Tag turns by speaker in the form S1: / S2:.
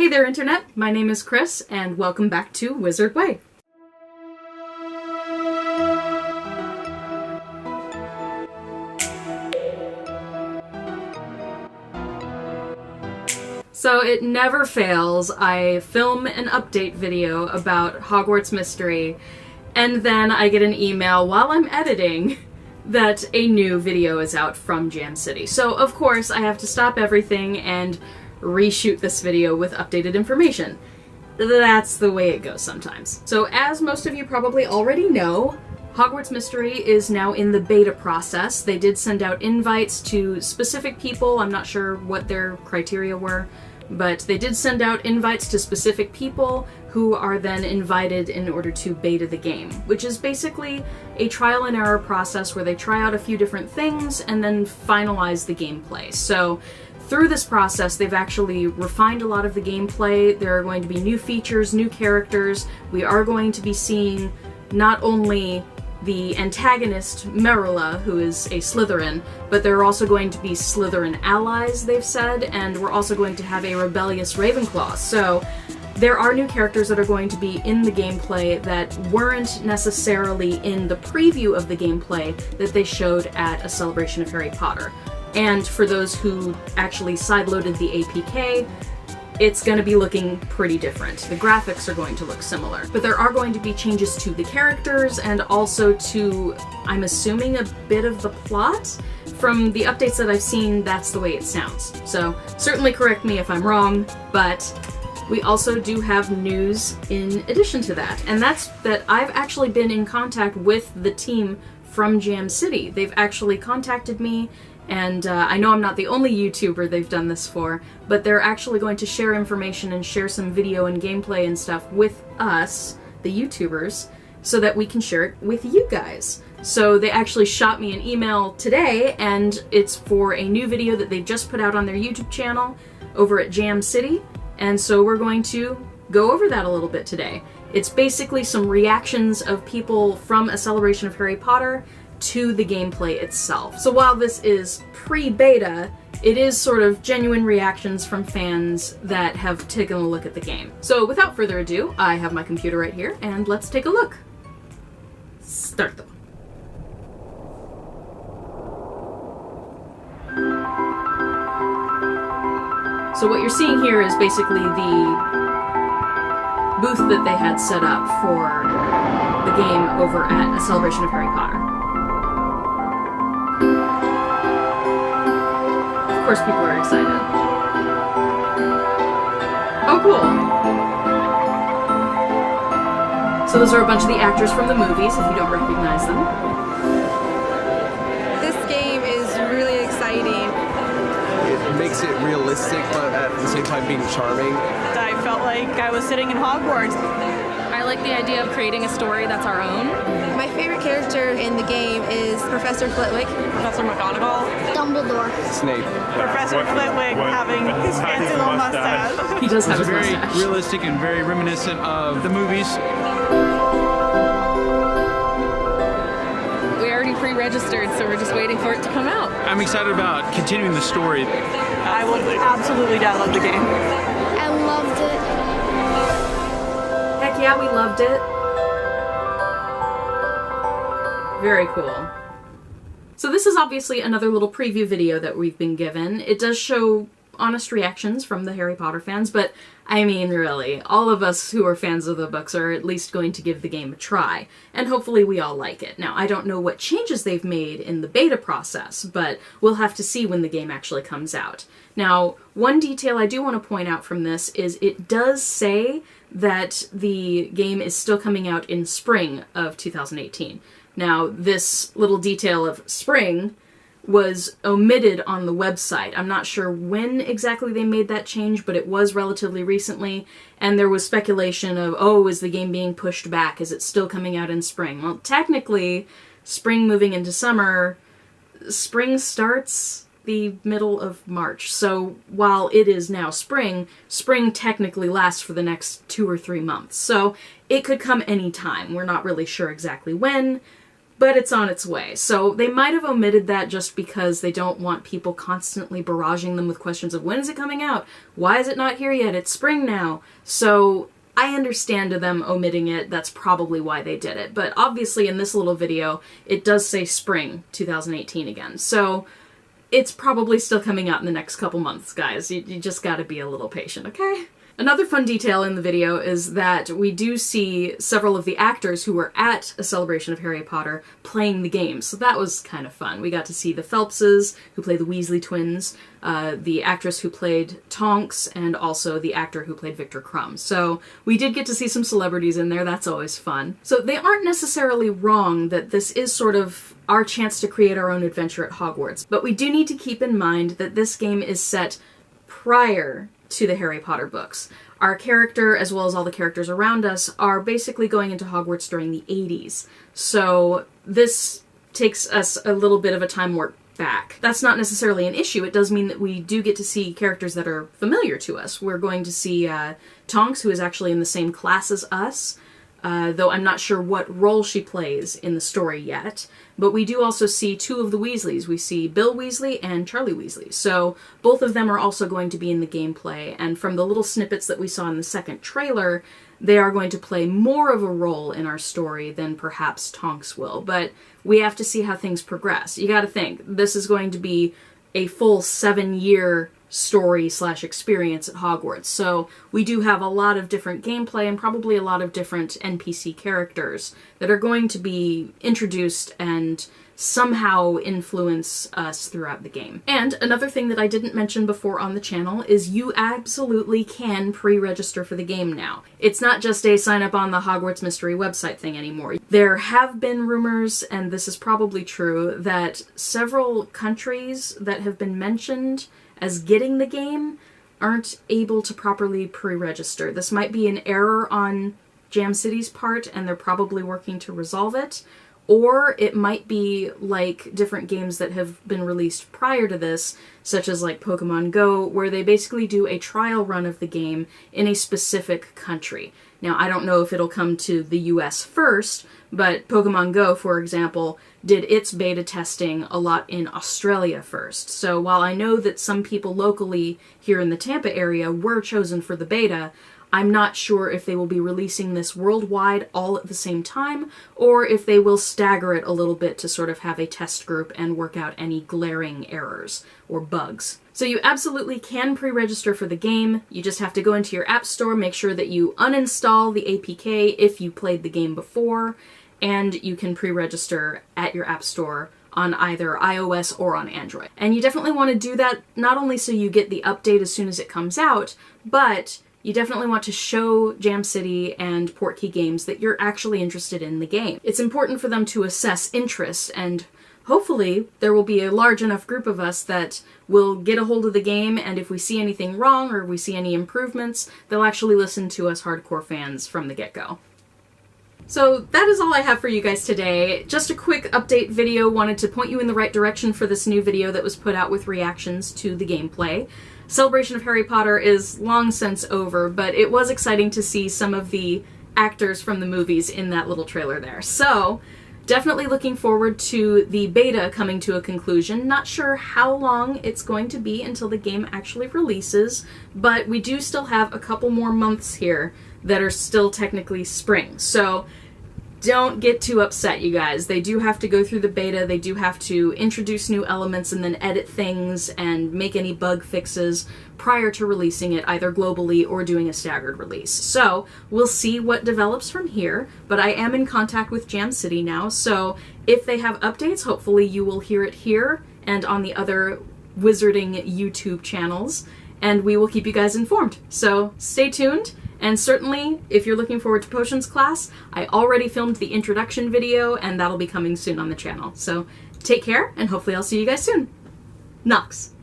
S1: Hey there, Internet! My name is Chris, and welcome back to Wizard Way. So it never fails, I film an update video about Hogwarts Mystery, and then I get an email while I'm editing that a new video is out from Jam City. So of course I have to stop everything and reshoot this video with updated information. That's the way it goes sometimes. So as most of you probably already know, Hogwarts Mystery is now in the beta process. They did send out invites to specific people. I'm not sure what their criteria were, but they did send out invites to specific people who are then invited in order to beta the game, which is basically a trial and error process where they try out a few different things and then finalize the gameplay. So through this process, they've actually refined a lot of the gameplay. There are going to be new features, new characters. We are going to be seeing not only the antagonist, Merula, who is a Slytherin, but there are also going to be Slytherin allies, they've said, and we're also going to have a rebellious Ravenclaw. So there are new characters that are going to be in the gameplay that weren't necessarily in the preview of the gameplay that they showed at a Celebration of Harry Potter. And for those who actually sideloaded the APK, it's going to be looking pretty different. The graphics are going to look similar. But there are going to be changes to the characters and also to, I'm assuming, a bit of the plot. From the updates that I've seen, that's the way it sounds. So certainly correct me if I'm wrong, but we also do have news in addition to that. And that's that I've actually been in contact with the team from Jam City. They've actually contacted me, and I know I'm not the only YouTuber they've done this for, but they're actually going to share information and share some video and gameplay and stuff with us, the YouTubers, so that we can share it with you guys. So they actually shot me an email today, and it's for a new video that they just put out on their YouTube channel over at Jam City, and so we're going to go over that a little bit today. It's basically some reactions of people from a Celebration of Harry Potter to the gameplay itself. So while this is pre-beta, it is sort of genuine reactions from fans that have taken a look at the game. So without further ado, I have my computer right here, and let's take a look. Start them. So what you're seeing here is basically the booth that they had set up for the game over at a Celebration of Harry Potter. Of course people are excited. Oh, cool. So those are a bunch of the actors from the movies, if you don't recognize them.
S2: This game is really exciting.
S3: It makes it realistic, but at the same time being charming.
S4: I felt like I was sitting in Hogwarts.
S5: I like the idea of creating a story that's our own.
S2: My favorite character in the game is Professor Flitwick.
S4: Professor McGonagall.
S6: Dumbledore.
S3: Snape.
S4: Professor Flitwick having his fancy little mustache.
S1: He does have
S7: It's
S1: his
S7: very
S1: mustache.
S7: realistic and very reminiscent of the movies.
S5: We already pre-registered, so we're just waiting for it to come out.
S7: I'm excited about continuing the story.
S4: I will absolutely download the game.
S6: I loved it.
S1: Heck yeah, we loved it. Very cool. So this is obviously another little preview video that we've been given. It does show honest reactions from the Harry Potter fans, but I mean, really, all of us who are fans of the books are at least going to give the game a try, and hopefully we all like it. Now, I don't know what changes they've made in the beta process, but we'll have to see when the game actually comes out. Now, one detail I do want to point out from this is it does say that the game is still coming out in spring of 2018. Now, this little detail of spring was omitted on the website. I'm not sure when exactly they made that change, but it was relatively recently, and there was speculation of, oh, is the game being pushed back? Is it still coming out in spring? Well, technically, spring moving into summer, spring starts the middle of March. So while it is now spring, spring technically lasts for the next 2 or 3 months. So it could come any time. We're not really sure exactly when, but it's on its way. So they might have omitted that just because they don't want people constantly barraging them with questions of when is it coming out? Why is it not here yet? It's spring now. So I understand them omitting it. That's probably why they did it. But obviously in this little video, it does say spring 2018 again. So it's probably still coming out in the next couple months, guys. You just gotta be a little patient, okay? Another fun detail in the video is that we do see several of the actors who were at a celebration of Harry Potter playing the game, so that was kind of fun. We got to see the Phelpses, who play the Weasley twins, the actress who played Tonks, and also the actor who played Victor Crumb. So we did get to see some celebrities in there, that's always fun. So they aren't necessarily wrong that this is sort of our chance to create our own adventure at Hogwarts, but we do need to keep in mind that this game is set prior to the Harry Potter books. Our character, as well as all the characters around us, are basically going into Hogwarts during the 80s. So this takes us a little bit of a time warp back. That's not necessarily an issue. It does mean that we do get to see characters that are familiar to us. We're going to see Tonks, who is actually in the same class as us, though I'm not sure what role she plays in the story yet. But we do also see two of the Weasleys. We see Bill Weasley and Charlie Weasley. So both of them are also going to be in the gameplay. And from the little snippets that we saw in the second trailer, they are going to play more of a role in our story than perhaps Tonks will. But we have to see how things progress. You gotta think, this is going to be a full 7-year story/experience at Hogwarts. So we do have a lot of different gameplay and probably a lot of different NPC characters that are going to be introduced and somehow influence us throughout the game. And another thing that I didn't mention before on the channel is you absolutely can pre-register for the game now. It's not just a sign up on the Hogwarts Mystery website thing anymore. There have been rumors, and this is probably true, that several countries that have been mentioned as getting the game aren't able to properly pre-register. This might be an error on Jam City's part, and they're probably working to resolve it. Or it might be like different games that have been released prior to this, such as like Pokemon Go, where they basically do a trial run of the game in a specific country. Now, I don't know if it'll come to the US first, but Pokemon Go, for example, did its beta testing a lot in Australia first. So while I know that some people locally here in the Tampa area were chosen for the beta, I'm not sure if they will be releasing this worldwide all at the same time, or if they will stagger it a little bit to sort of have a test group and work out any glaring errors or bugs. So you absolutely can pre-register for the game. You just have to go into your app store, make sure that you uninstall the APK if you played the game before, and you can pre-register at your app store on either iOS or on Android. And you definitely want to do that not only so you get the update as soon as it comes out, but you definitely want to show Jam City and Portkey Games that you're actually interested in the game. It's important for them to assess interest, and hopefully there will be a large enough group of us that will get a hold of the game, and if we see anything wrong or we see any improvements, they'll actually listen to us hardcore fans from the get-go. So that is all I have for you guys today. Just a quick update video. Wanted to point you in the right direction for this new video that was put out with reactions to the gameplay. Celebration of Harry Potter is long since over, but it was exciting to see some of the actors from the movies in that little trailer there. So definitely looking forward to the beta coming to a conclusion. Not sure how long it's going to be until the game actually releases, but we do still have a couple more months here that are still technically spring. So don't get too upset, you guys. They do have to go through the beta, they do have to introduce new elements and then edit things and make any bug fixes prior to releasing it, either globally or doing a staggered release. So we'll see what develops from here, but I am in contact with Jam City now, so if they have updates, hopefully you will hear it here and on the other Wizarding YouTube channels, and we will keep you guys informed. So stay tuned. And certainly, if you're looking forward to Potions class, I already filmed the introduction video, and that'll be coming soon on the channel. So take care, and hopefully I'll see you guys soon. Nox.